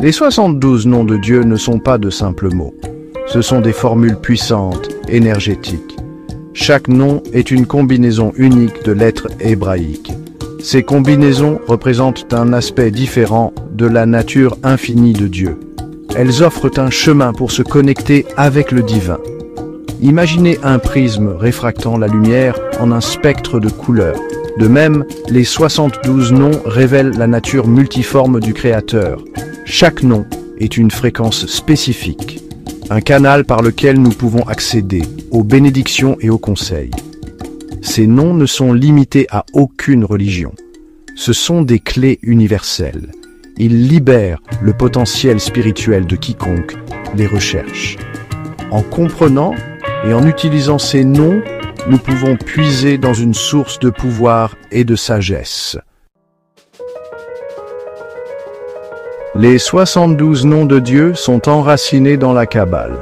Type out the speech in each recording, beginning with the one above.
Les 72 noms de Dieu ne sont pas de simples mots. Ce sont des formules puissantes, énergétiques. Chaque nom est une combinaison unique de lettres hébraïques. Ces combinaisons représentent un aspect différent de la nature infinie de Dieu. Elles offrent un chemin pour se connecter avec le divin. Imaginez un prisme réfractant la lumière en un spectre de couleurs. De même, les 72 noms révèlent la nature multiforme du Créateur. Chaque nom est une fréquence spécifique, un canal par lequel nous pouvons accéder aux bénédictions et aux conseils. Ces noms ne sont limités à aucune religion. Ce sont des clés universelles. Ils libèrent le potentiel spirituel de quiconque les recherche. En comprenant et en utilisant ces noms, nous pouvons puiser dans une source de pouvoir et de sagesse. Les 72 noms de Dieu sont enracinés dans la Kabbale.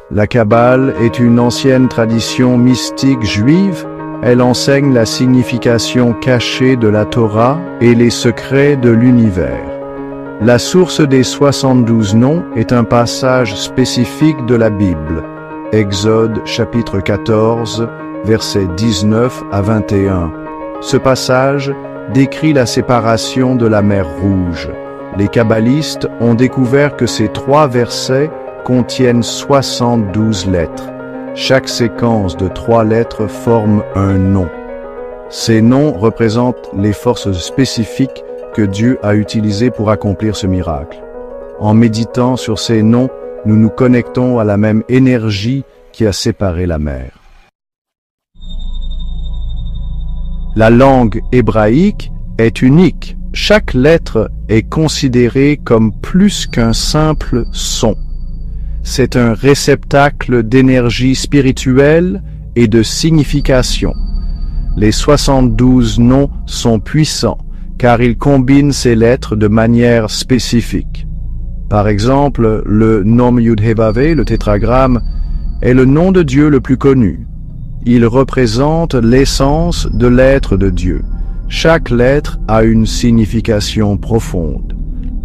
La Kabbale est une ancienne tradition mystique juive. Elle enseigne la signification cachée de la Torah et les secrets de l'univers. La source des 72 noms est un passage spécifique de la Bible. Exode chapitre 14, versets 19 à 21. Ce passage décrit la séparation de la mer Rouge. Les kabbalistes ont découvert que ces 3 versets contiennent 72 lettres. Chaque séquence de 3 lettres forme un nom. Ces noms représentent les forces spécifiques que Dieu a utilisées pour accomplir ce miracle. En méditant sur ces noms, nous nous connectons à la même énergie qui a séparé la mer. La langue hébraïque est unique. Chaque lettre est considérée comme plus qu'un simple son. C'est un réceptacle d'énergie spirituelle et de signification. Les 72 noms sont puissants car ils combinent ces lettres de manière spécifique. Par exemple, le nom Yud-Heh-Vav-Heh, le tétragramme, est le nom de Dieu le plus connu. Il représente l'essence de l'être de Dieu. Chaque lettre a une signification profonde.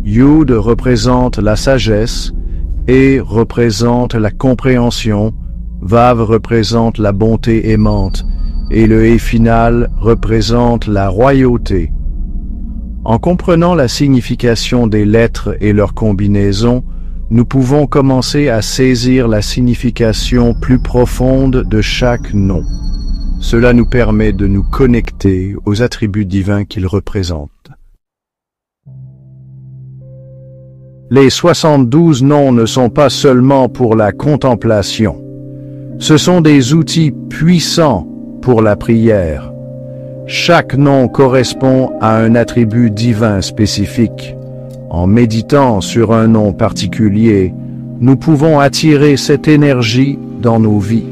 Yud représente la sagesse, E représente la compréhension, Vav représente la bonté aimante, et le E final représente la royauté. En comprenant la signification des lettres et leurs combinaisons, nous pouvons commencer à saisir la signification plus profonde de chaque nom. Cela nous permet de nous connecter aux attributs divins qu'ils représentent. Les 72 noms ne sont pas seulement pour la contemplation. Ce sont des outils puissants pour la prière. Chaque nom correspond à un attribut divin spécifique. En méditant sur un nom particulier, nous pouvons attirer cette énergie dans nos vies.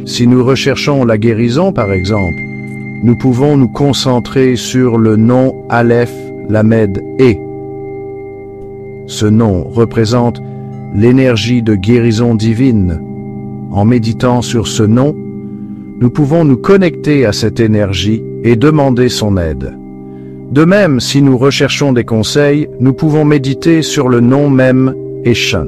Si nous recherchons la guérison, par exemple, nous pouvons nous concentrer sur le nom Aleph, Lamed, E. Ce nom représente l'énergie de guérison divine. En méditant sur ce nom, nous pouvons nous connecter à cette énergie et demander son aide. De même, si nous recherchons des conseils, nous pouvons méditer sur le nom même Eshan.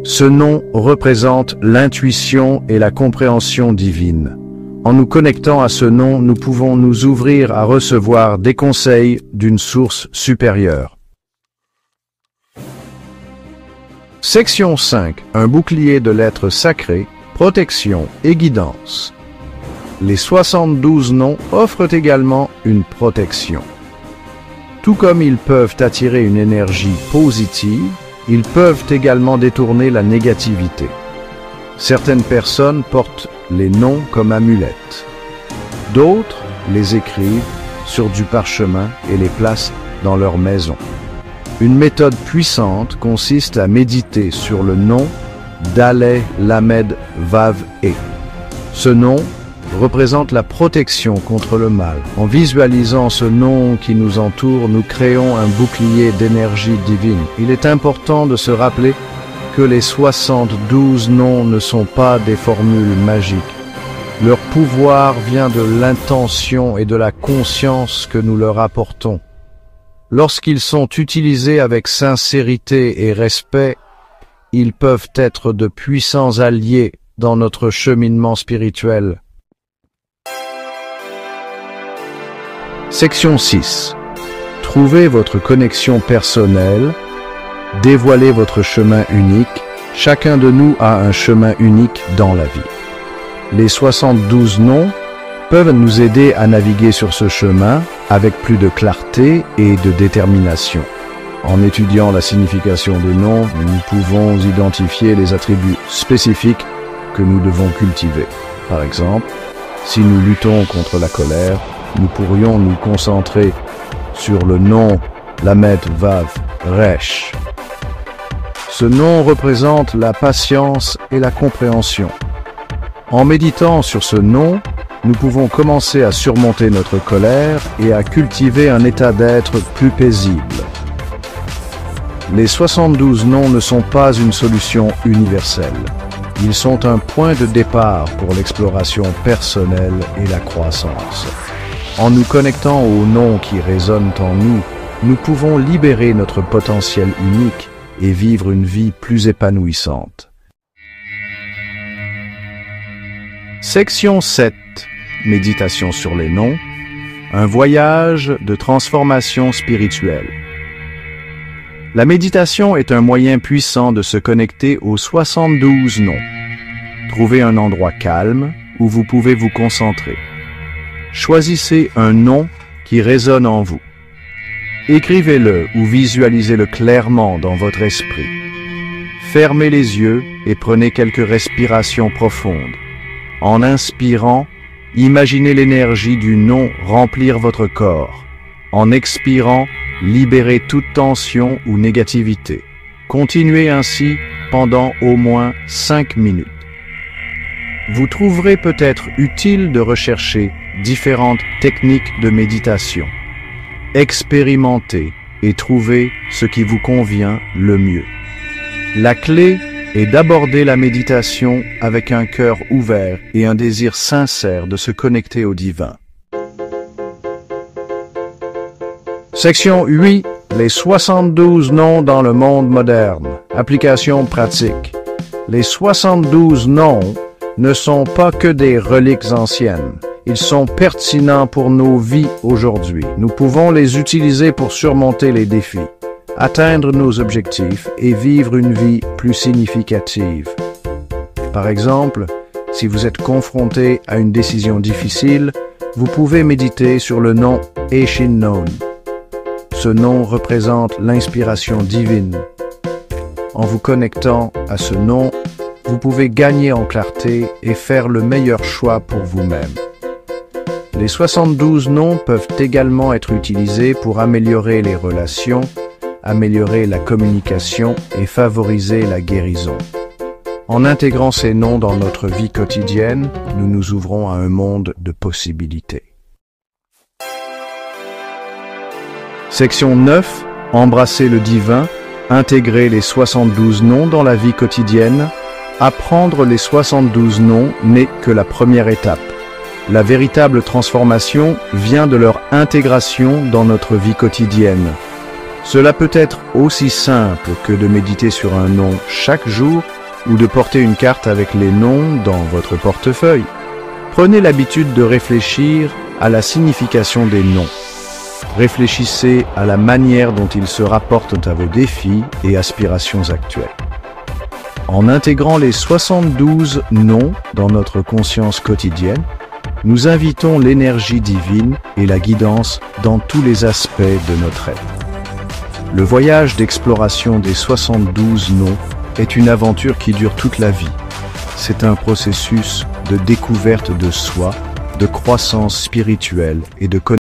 Ce nom représente l'intuition et la compréhension divine. En nous connectant à ce nom, nous pouvons nous ouvrir à recevoir des conseils d'une source supérieure. Section 5. Un bouclier de lettres sacrées, protection et guidance. Les 72 noms offrent également une protection. Tout comme ils peuvent attirer une énergie positive, ils peuvent également détourner la négativité. Certaines personnes portent les noms comme amulettes. D'autres les écrivent sur du parchemin et les placent dans leur maison. Une méthode puissante consiste à méditer sur le nom d'Aleh Lamed Vav E. Ce nom représente la protection contre le mal. En visualisant ce nom qui nous entoure, nous créons un bouclier d'énergie divine. Il est important de se rappeler que les 72 noms ne sont pas des formules magiques. Leur pouvoir vient de l'intention et de la conscience que nous leur apportons. Lorsqu'ils sont utilisés avec sincérité et respect, ils peuvent être de puissants alliés dans notre cheminement spirituel. Section 6. Trouvez votre connexion personnelle, dévoilez votre chemin unique. Chacun de nous a un chemin unique dans la vie. Les 72 noms peuvent nous aider à naviguer sur ce chemin avec plus de clarté et de détermination. En étudiant la signification des noms, nous pouvons identifier les attributs spécifiques que nous devons cultiver. Par exemple, si nous luttons contre la colère, nous pourrions nous concentrer sur le nom Lamed Vav Resh. Ce nom représente la patience et la compréhension. En méditant sur ce nom, nous pouvons commencer à surmonter notre colère et à cultiver un état d'être plus paisible. Les 72 noms ne sont pas une solution universelle. Ils sont un point de départ pour l'exploration personnelle et la croissance. En nous connectant aux noms qui résonnent en nous, nous pouvons libérer notre potentiel unique et vivre une vie plus épanouissante. Section 7. Méditation sur les noms. Un voyage de transformation spirituelle. La méditation est un moyen puissant de se connecter aux 72 noms. Trouvez un endroit calme où vous pouvez vous concentrer. Choisissez un nom qui résonne en vous. Écrivez-le ou visualisez-le clairement dans votre esprit. Fermez les yeux et prenez quelques respirations profondes. En inspirant, imaginez l'énergie du nom remplir votre corps. En expirant, libérez toute tension ou négativité. Continuez ainsi pendant au moins 5 minutes. Vous trouverez peut-être utile de rechercher différentes techniques de méditation. Expérimentez et trouvez ce qui vous convient le mieux. La clé est d'aborder la méditation avec un cœur ouvert et un désir sincère de se connecter au divin. Section 8. Les 72 noms dans le monde moderne. Application pratique. Les 72 noms ne sont pas que des reliques anciennes. Ils sont pertinents pour nos vies aujourd'hui. Nous pouvons les utiliser pour surmonter les défis, atteindre nos objectifs et vivre une vie plus significative. Par exemple, si vous êtes confronté à une décision difficile, vous pouvez méditer sur le nom Eshin-Non. Ce nom représente l'inspiration divine. En vous connectant à ce nom, vous pouvez gagner en clarté et faire le meilleur choix pour vous-même. Les 72 noms peuvent également être utilisés pour améliorer les relations, améliorer la communication et favoriser la guérison. En intégrant ces noms dans notre vie quotidienne, nous nous ouvrons à un monde de possibilités. Section 9. Embrasser le divin, intégrer les 72 noms dans la vie quotidienne. Apprendre les 72 noms n'est que la première étape. La véritable transformation vient de leur intégration dans notre vie quotidienne. Cela peut être aussi simple que de méditer sur un nom chaque jour ou de porter une carte avec les noms dans votre portefeuille. Prenez l'habitude de réfléchir à la signification des noms. Réfléchissez à la manière dont ils se rapportent à vos défis et aspirations actuelles. En intégrant les 72 noms dans notre conscience quotidienne, nous invitons l'énergie divine et la guidance dans tous les aspects de notre être. Le voyage d'exploration des 72 noms est une aventure qui dure toute la vie. C'est un processus de découverte de soi, de croissance spirituelle et de connexion